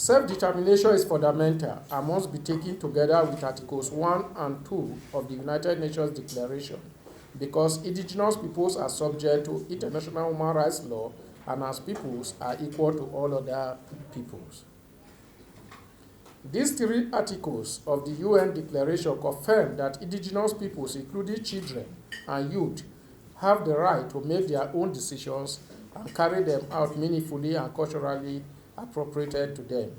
Self-determination is fundamental and must be taken together with Articles 1 and 2 of the United Nations Declaration because indigenous peoples are subject to international human rights law and as peoples are equal to all other peoples. These three articles of the UN Declaration confirm that indigenous peoples, including children and youth, have the right to make their own decisions and carry them out meaningfully and culturally appropriated to them.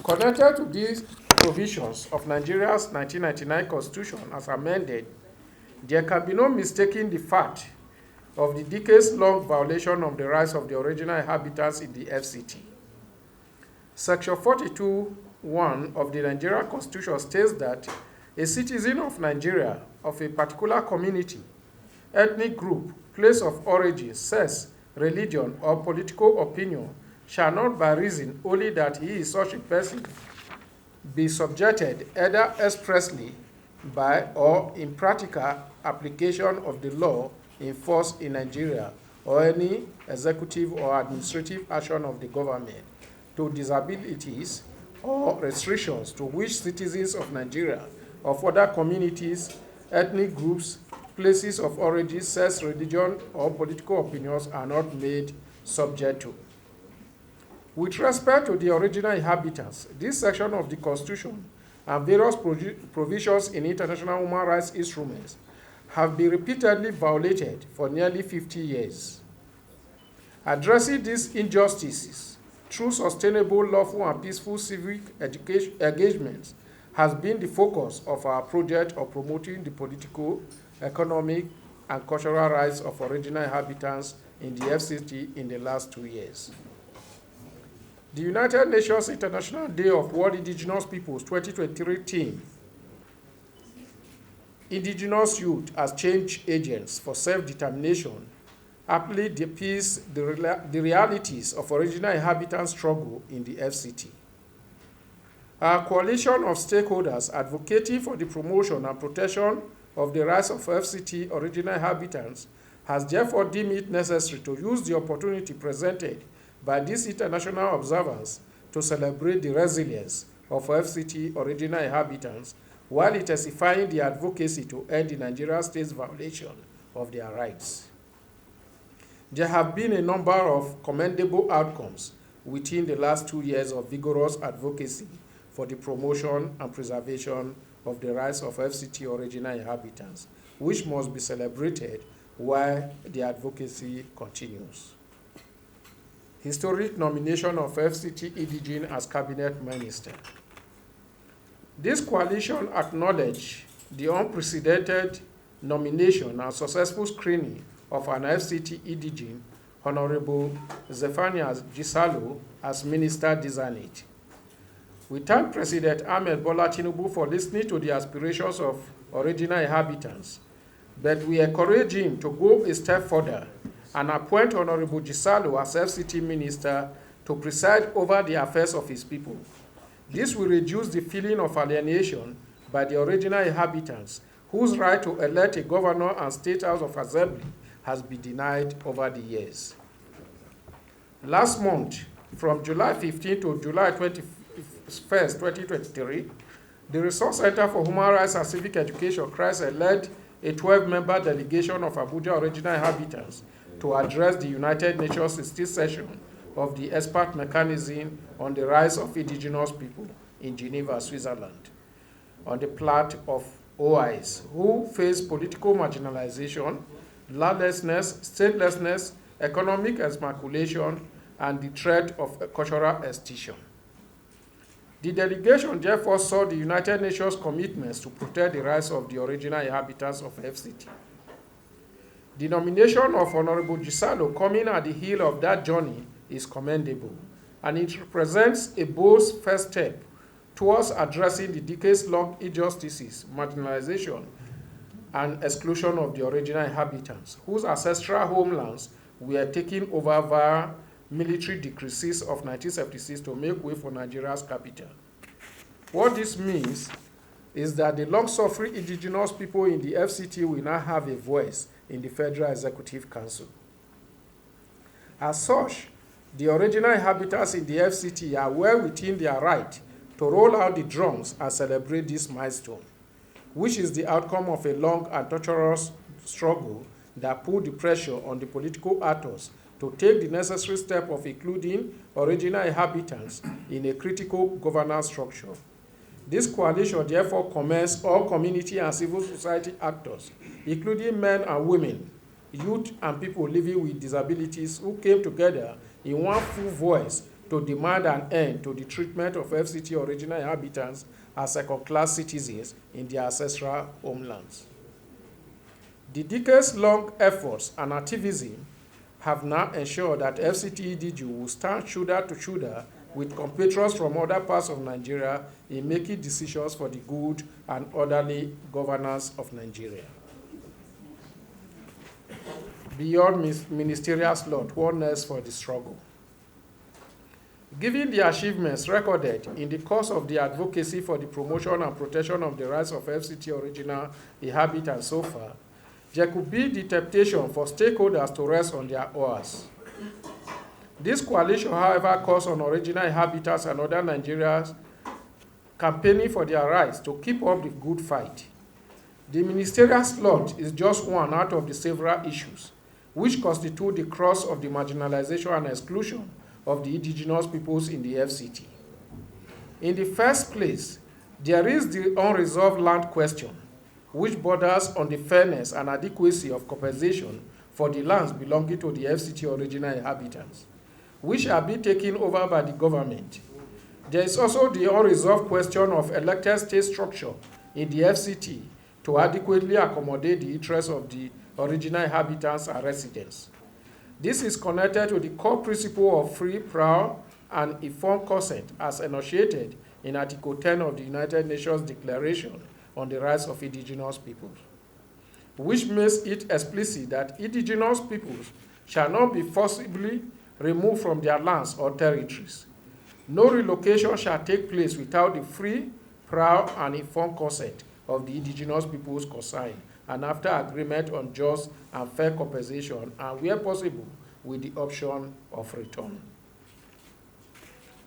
Connected to these provisions of Nigeria's 1999 Constitution as amended, there can be no mistaking the fact of the decades-long violation of the rights of the original inhabitants in the FCT. Section 42(1) of the Nigerian Constitution states that a citizen of Nigeria of a particular community, ethnic group, place of origin, sex, religion, or political opinion shall not by reason only that he is such a person be subjected either expressly by or in practical application of the law in force in Nigeria or any executive or administrative action of the government to disabilities or restrictions to which citizens of Nigeria of other communities, ethnic groups, places of origin, sex, religion, or political opinions are not made subject to. With respect to the original inhabitants, this section of the Constitution and various provisions in international human rights instruments have been repeatedly violated for nearly 50 years. Addressing these injustices through sustainable, lawful, and peaceful civic engagements has been the focus of our project of promoting the political, economic, and cultural rights of original inhabitants in the FCT in the last 2 years. The United Nations International Day of World Indigenous Peoples 2023 theme, Indigenous Youth as Change Agents for Self-Determination, aptly depicts the realities of original inhabitant struggle in the FCT. Our coalition of stakeholders advocating for the promotion and protection of the rights of FCT original inhabitants has therefore deemed it necessary to use the opportunity presented by these international observers to celebrate the resilience of FCT original inhabitants while intensifying the advocacy to end the Nigerian state's violation of their rights. There have been a number of commendable outcomes within the last 2 years of vigorous advocacy for the promotion and preservation of the rights of FCT original inhabitants, which must be celebrated while the advocacy continues. Historic nomination of FCT Indigene as cabinet minister. This coalition acknowledged the unprecedented nomination and successful screening of an FCT Indigene, Honorable Zephaniah Gisalo, as minister designate. We thank President Ahmed Bola Tinubu for listening to the aspirations of original inhabitants, but we encourage him to go a step further and appoint Honorable Gisalo as FCT Minister to preside over the affairs of his people. This will reduce the feeling of alienation by the original inhabitants whose right to elect a governor and State House of Assembly has been denied over the years. Last month, from July 15 to July 21st, 2023, the Resource Center for Human Rights and Civic Education, CRISE, led a 12-member delegation of Abuja original inhabitants to address the United Nations 16th session of the expert mechanism on the rights of indigenous people in Geneva, Switzerland, on the part of OIs who face political marginalization, landlessness, statelessness, economic emasculation, and the threat of cultural extinction. The delegation therefore saw the United Nations commitments to protect the rights of the original inhabitants of FCT. The nomination of Honorable Gisalo coming at the heel of that journey is commendable, and it represents a bold first step towards addressing the decades-long injustices, marginalization, and exclusion of the original inhabitants, whose ancestral homelands were taken over via military decrees of 1976 to make way for Nigeria's capital. What this means is that the long-suffering indigenous people in the FCT will now have a voice in the Federal Executive Council. As such, the original inhabitants in the FCT are well within their right to roll out the drums and celebrate this milestone, which is the outcome of a long and torturous struggle that put the pressure on the political actors to take the necessary step of including original inhabitants in a critical governance structure. This coalition therefore commends all community and civil society actors, including men and women, youth and people living with disabilities who came together in one full voice to demand an end to the treatment of FCT original inhabitants as second-class citizens in their ancestral homelands. The decades-long efforts and activism have now ensured that FCT Indigene will stand shoulder to shoulder with compatriots from other parts of Nigeria in making decisions for the good and orderly governance of Nigeria. Beyond ministerial slot, what next for the struggle? Given the achievements recorded in the course of the advocacy for the promotion and protection of the rights of FCT original inhabitants so far, there could be the temptation for stakeholders to rest on their oars. This coalition, however, calls on original inhabitants and other Nigerians campaigning for their rights to keep up the good fight. The ministerial slot is just one out of the several issues which constitute the crux of the marginalization and exclusion of the indigenous peoples in the FCT. In the first place, there is the unresolved land question, which borders on the fairness and adequacy of compensation for the lands belonging to the FCT original inhabitants, which are being taken over by the government. There is also the unresolved question of elected state structure in the FCT to adequately accommodate the interests of the original inhabitants and residents. This is connected to the core principle of free, prior, and informed consent as enunciated in Article 10 of the United Nations Declaration on the Rights of Indigenous Peoples, which makes it explicit that indigenous peoples shall not be forcibly removed from their lands or territories. No relocation shall take place without the free, prior, and informed consent of the indigenous peoples concerned, and after agreement on just and fair compensation, and where possible, with the option of return.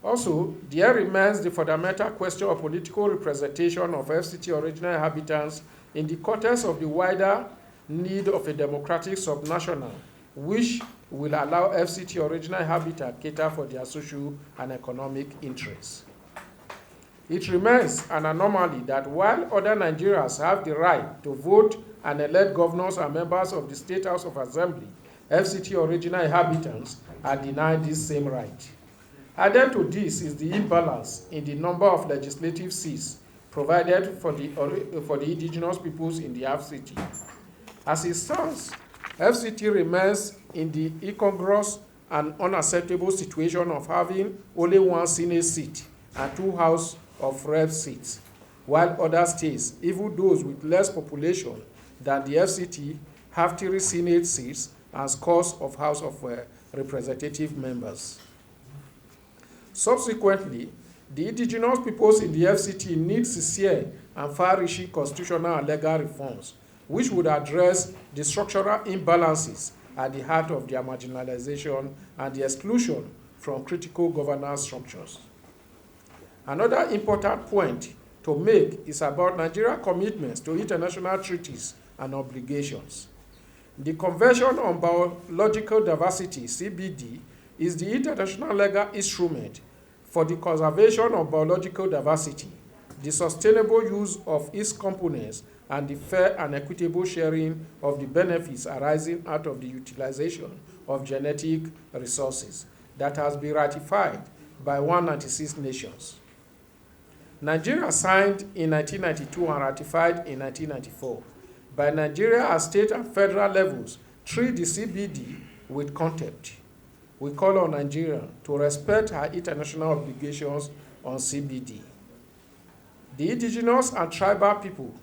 Also, there remains the fundamental question of political representation of FCT original inhabitants in the context of the wider need of a democratic subnational, which will allow FCT original inhabitants cater for their social and economic interests. It remains an anomaly that while other Nigerians have the right to vote and elect governors and members of the State House of Assembly, FCT original inhabitants are denied this same right. Added to this is the imbalance in the number of legislative seats provided for the indigenous peoples in the FCT. As it stands, FCT remains in the incongruous and unacceptable situation of having only one Senate seat and 2 House of Rep seats, while other states, even those with less population than the FCT, have 3 Senate seats and scores of House of Representative members. Subsequently, the indigenous peoples in the FCT need sincere and far-reaching constitutional and legal reforms, which would address the structural imbalances at the heart of their marginalization and the exclusion from critical governance structures. Another important point to make is about Nigeria's commitments to international treaties and obligations. The Convention on Biological Diversity, CBD, is the international legal instrument for the conservation of biological diversity, the sustainable use of its components, and the fair and equitable sharing of the benefits arising out of the utilization of genetic resources that has been ratified by 196 nations. Nigeria signed in 1992 and ratified in 1994. By Nigeria at state and federal levels treat the CBD with contempt. We call on Nigeria to respect her international obligations on CBD. The Indigenous and Tribal People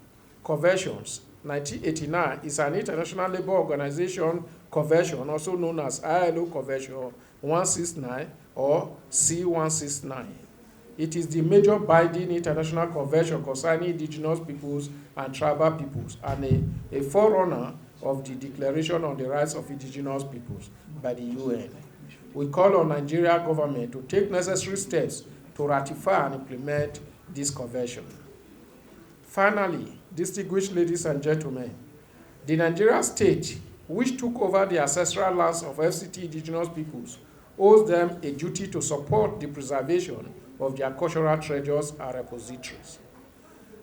Conventions 1989 is an international labor organization convention, also known as ILO Convention 169 or C169. It is the major binding international convention concerning indigenous peoples and tribal peoples and a forerunner of the Declaration on the Rights of Indigenous Peoples by the UN, We call on Nigeria government to take necessary steps to ratify and implement this convention. Finally, distinguished ladies and gentlemen, the Nigerian state, which took over the ancestral lands of FCT indigenous peoples, owes them a duty to support the preservation of their cultural treasures and repositories.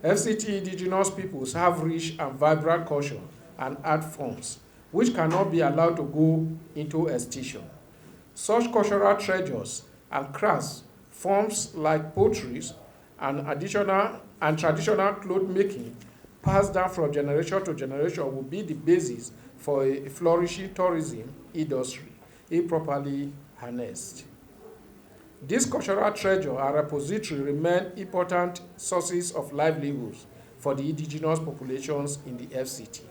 FCT indigenous peoples have rich and vibrant culture and art forms, which cannot be allowed to go into extinction. Such cultural treasures and crafts, forms like pottery and traditional cloth making, passed down from generation to generation, will be the basis for a flourishing tourism industry, if properly harnessed. These cultural treasure and repository remain important sources of livelihoods for the indigenous populations in the FCT.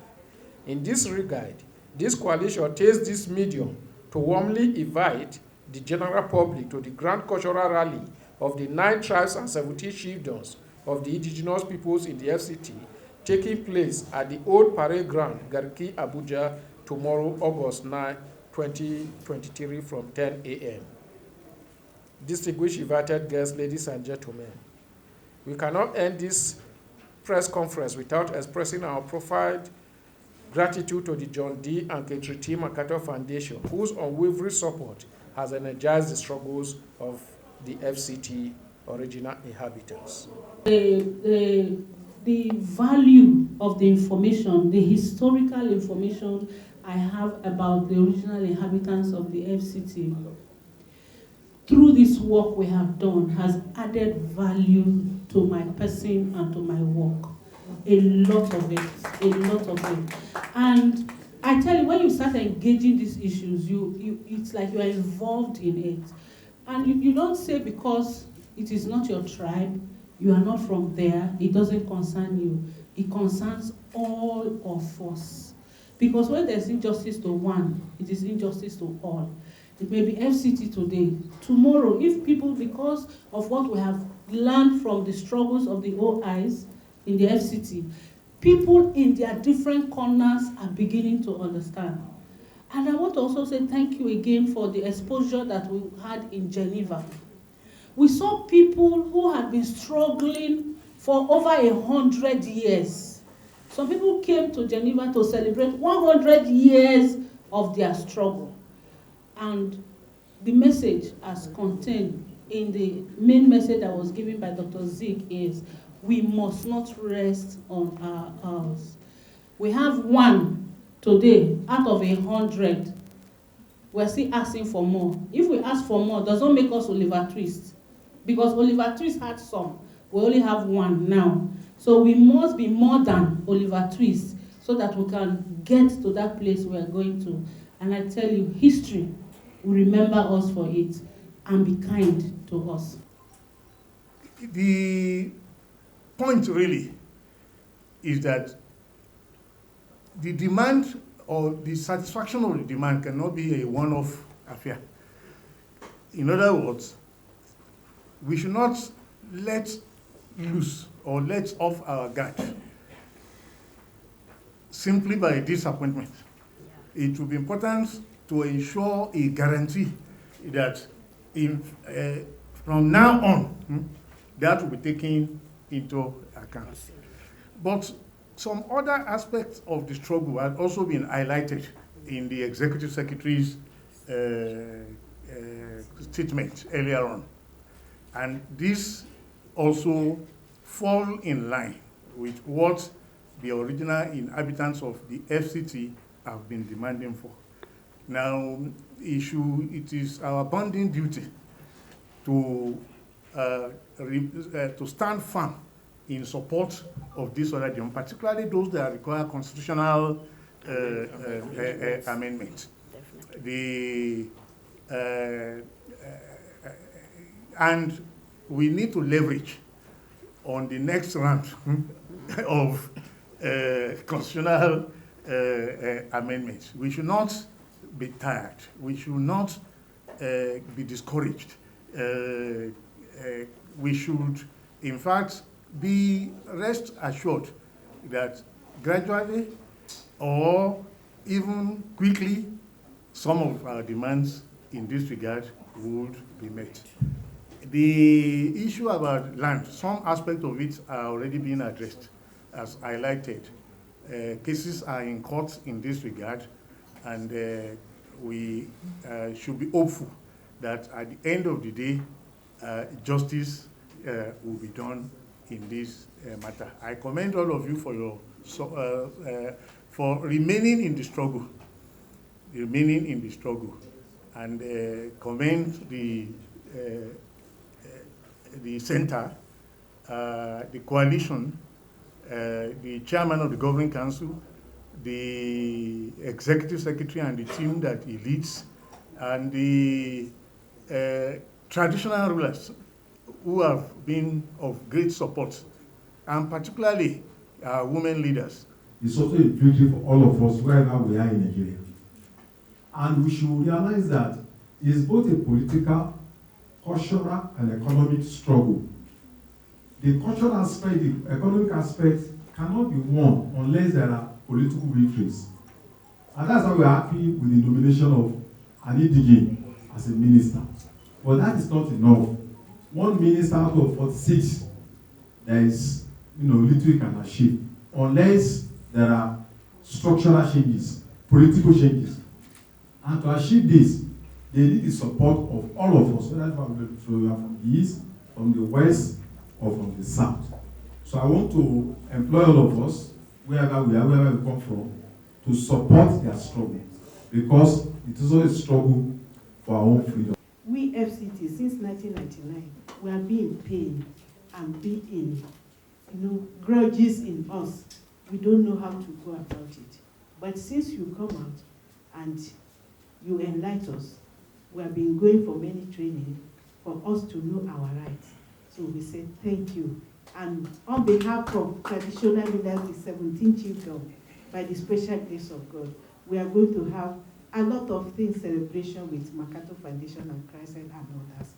In this regard, this coalition takes this medium to warmly invite the general public to the grand cultural rally of the 9 tribes and 17 chiefdoms of the indigenous peoples in the FCT, taking place at the Old Parade Ground, Garki, Abuja, tomorrow, August 9, 2023, from 10 a.m. Distinguished invited guests, ladies and gentlemen, we cannot end this press conference without expressing our profound gratitude to the John D. and Ketri T. MacArthur Foundation, whose unwavering support has energized the struggles of the FCT original inhabitants. The value of the information, the historical information I have about the original inhabitants of the FCT through this work we have done has added value to my person and to my work. A lot of it. And I tell you, when you start engaging these issues, it's like you are involved in it. And you don't say because it is not your tribe, you are not from there, it doesn't concern you. It concerns all of us. Because when there's injustice to one, it is injustice to all. It may be FCT today. Tomorrow, if people, because of what we have learned from the struggles of the OIs in the FCT, people in their different corners are beginning to understand. And I want to also say thank you again for the exposure that we had in Geneva. We saw people who had been struggling for over 100 years. Some people came to Geneva to celebrate 100 years of their struggle. And the message as contained in the main message that was given by Dr. Zik is, we must not rest on our oars. We have one today out of 100. We're still asking for more. If we ask for more, does not make us Oliver Twist. Because Oliver Twist had some. We only have one now. So we must be more than Oliver Twist so that we can get to that place we're going to. And I tell you, history will remember us for it and be kind to us. The point really is that the demand or the satisfaction of the demand cannot be a one-off affair. In other words, we should not let loose or let off our guard simply by disappointment. It will be important to ensure a guarantee that from now on, that will be taken into account. But some other aspects of the struggle have also been highlighted in the Executive Secretary's statement earlier on. And this also fall in line with what the original inhabitants of the FCT have been demanding for. Now, it is our bounden duty to stand firm in support of this other demand, particularly those that require constitutional amendment. And we need to leverage on the next round of constitutional amendments. We should not be tired. We should not be discouraged. We should, in fact, be rest assured that gradually or even quickly, some of our demands in this regard would be met. The issue about land, some aspects of it are already being addressed, as highlighted. Cases are in court in this regard, and we should be hopeful that at the end of the day, justice will be done in this matter. I commend all of you for your for remaining in the struggle, and commend the center, the coalition, the chairman of the governing council, the executive secretary and the team that he leads, and the traditional rulers who have been of great support, and particularly women leaders. It's also a victory for all of us wherever we are in Nigeria. And we should realize that it's both a political, cultural, and economic struggle. The cultural aspect, the economic aspect cannot be won unless there are political victories. And that's why we're happy with the nomination of an Indigene as a minister. But that is not enough. One minister out of 46, there is little you can achieve unless there are structural changes, political changes. And to achieve this, they need the support of all of us, whether you are from the east, from the west, or from the south. So I want to employ all of us, wherever we are, wherever we come from, to support their struggle, because it is always a struggle for our own freedom. We FCT, since 1999, we have been in pain and been in, grudges in us. We don't know how to go about it. But since you come out and you enlighten us, we have been going for many training for us to know our rights. So we say thank you. And on behalf of traditional leaders, the 17th chiefdom, by the special grace of God, we are going to have a lot of things celebration with Makato Foundation and Christ and others.